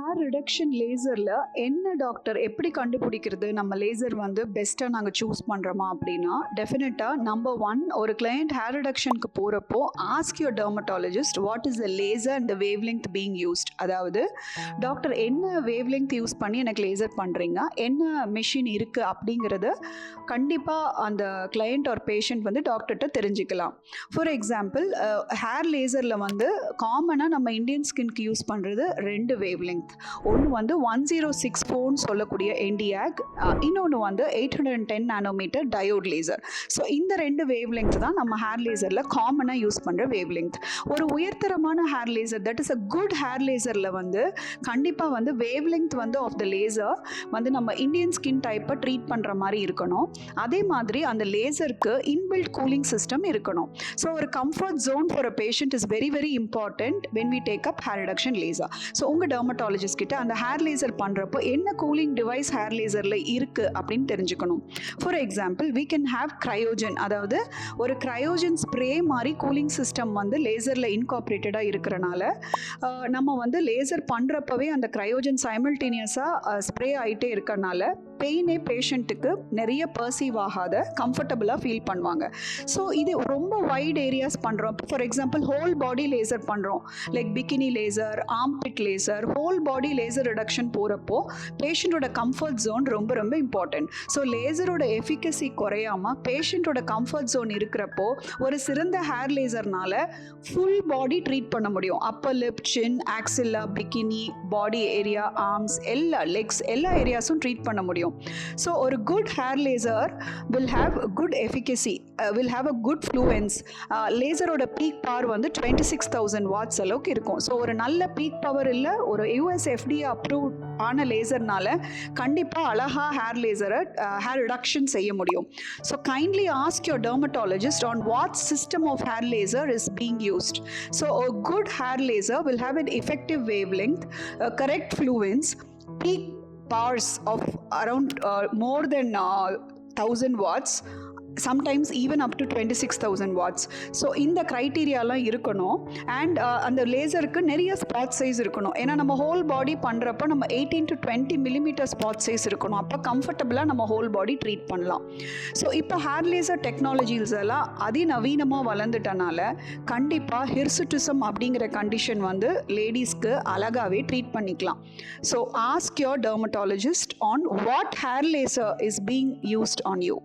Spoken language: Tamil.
ஹேர் ரிடக்ஷன் லேசரில் என்ன டாக்டர் எப்படி கண்டுபிடிக்கிறது நம்ம லேசர் வந்து பெஸ்ட்டாக நாங்கள் சூஸ் பண்ணுறோமா அப்படின்னா டெஃபினட்டாக நம்பர் ஒன், ஒரு கிளையண்ட் ஹேர் ரிடக்ஷனுக்கு போகிறப்போ ask your dermatologist what is the laser and the wave length being used. அதாவது டாக்டர் என்ன வேவ் லெங்த் யூஸ் பண்ணி எனக்கு லேசர் பண்ணுறீங்க, என்ன மிஷின் இருக்குது அப்படிங்கிறத கண்டிப்பாக அந்த கிளையண்ட் ஒரு பேஷண்ட் வந்து டாக்டர்கிட்ட தெரிஞ்சுக்கலாம். ஃபார் எக்ஸாம்பிள், ஹேர் லேசரில் வந்து காமனாக நம்ம இந்தியன் ஸ்கின்க்கு யூஸ் பண்ணுறது ரெண்டு வேவ் லெங்த். ஒன்று வந்து 1064 சொல்லக்கூடிய என்டிஆக், இன்னொன்று வந்து 810 நானோமீட்டர் டயோட் லேசர். ஸோ இந்த ரெண்டு வேவ் லெங்த் தான் நம்ம ஹேர் லேசரில் காமனாக யூஸ் பண்ணுற வேவ் லெங்த். ஒரு உயர்தரமான hair laser, that is a good hair லேசரில் வந்து கண்டிப்பாக வந்து வேவ் லெங்த் வந்து ஆஃப் த லேசர் வந்து நம்ம இந்தியன் ஸ்கின் டைப்பை ட்ரீட் பண்ணுற மாதிரி இருக்கணும். அதே மாதிரி அந்த லேசருக்கு இன்பில்ட் கூலிங் சிஸ்டம் இருக்கணும். ஸோ ஒரு comfort zone for a patient is very very important when we take up hair reduction laser. So உங்கள் டெர்மட்டாலஜிஸ்ட் கிட்ட அந்த ஹேர் லேசர் பண்ணுறப்போ என்ன கூலிங் டிவைஸ் ஹேர் லேசரில் இருக்குது அப்படின்னு தெரிஞ்சுக்கணும். For example, we can have cryogen, அதாவது ஒரு cryogen ஸ்ப்ரே மாதிரி கூலிங் சிஸ்டம் வந்து லேசரில் இன்கார்பரேட்டடாக இருக்கிறனால நம்ம வந்து லேசர் பண்ணுறப்பவே அந்த cryogen சைமல்டேனியஸாக ஸ்ப்ரே ஆகிட்டே இருக்கிறனால பெயினே பேஷண்ட்டுக்கு நிறைய பர்சீவ் ஆகாத கம்ஃபர்டபுளாக ஃபீல் பண்ணுவாங்க. ஸோ இது ரொம்ப வைட் ஏரியாஸ் பண்ணுறோம். For example, whole body laser பண்ணுறோம், like bikini laser, armpit laser, whole body laser reduction போகிறப்போ பேஷண்ட்டோட கம்ஃபர்ட் ஜோன் ரொம்ப ரொம்ப இம்பார்ட்டன்ட். ஸோ லேசரோட எஃபிகசி குறையாமல் பேஷண்ட்டோட கம்ஃபர்ட் ஜோன் இருக்கிறப்போ ஒரு சிறந்த ஹேர் லேசர்னால ஃபுல் பாடி ட்ரீட் பண்ண முடியும். அப்பர் லிப், சின், ஆக்சில்லா, பிகினி, பாடி ஏரியா, ஆர்ம்ஸ், எல்லா லெக்ஸ், எல்லா ஏரியாஸும் ட்ரீட் பண்ண முடியும். So ஒரு good hair laser will have good efficacy, will have a good fluence. லேசரோட பீக் பவர் வந்து 26,000 வாட்ஸ் அளவுக்கு இருக்கும். ஸோ ஒரு நல்ல பீக் பவர் இல்லை, ஒரு US FDA அப்ரூவ் ஆன லேசர்னால கண்டிப்பாக அழகாக ஹேர் லேசரை ஹேர் ரிடக்ஷன் செய்ய முடியும். So kindly ask your dermatologist on what system of hair laser is being used. So a good hair laser will have an effective wavelength, correct fluence, peak powers of around more than 1000 watts, sometimes even up to 26,000 watts. So இந்த க்ரைட்டீரியாலாம் இருக்கணும். அண்ட் அந்த லேசருக்கு நிறைய ஸ்பாட் சைஸ் இருக்கணும். ஏன்னா நம்ம ஹோல் பாடி பண்ணுறப்போ நம்ம 18 to 20 millimeter ஸ்பாட் சைஸ் இருக்கணும். அப்போ கம்ஃபர்டபுளாக நம்ம ஹோல் பாடி ட்ரீட் பண்ணலாம். ஸோ இப்போ ஹேர் லேசர் டெக்னாலஜிஸ் எல்லாம் அதிநவீனமாக வளர்ந்துட்டனால கண்டிப்பாக ஹிர்சுட்டிசம் அப்படிங்கிற கண்டிஷன் வந்து லேடிஸ்க்கு அழகாகவே ட்ரீட் பண்ணிக்கலாம். So ask your dermatologist on what hair laser is being used on you.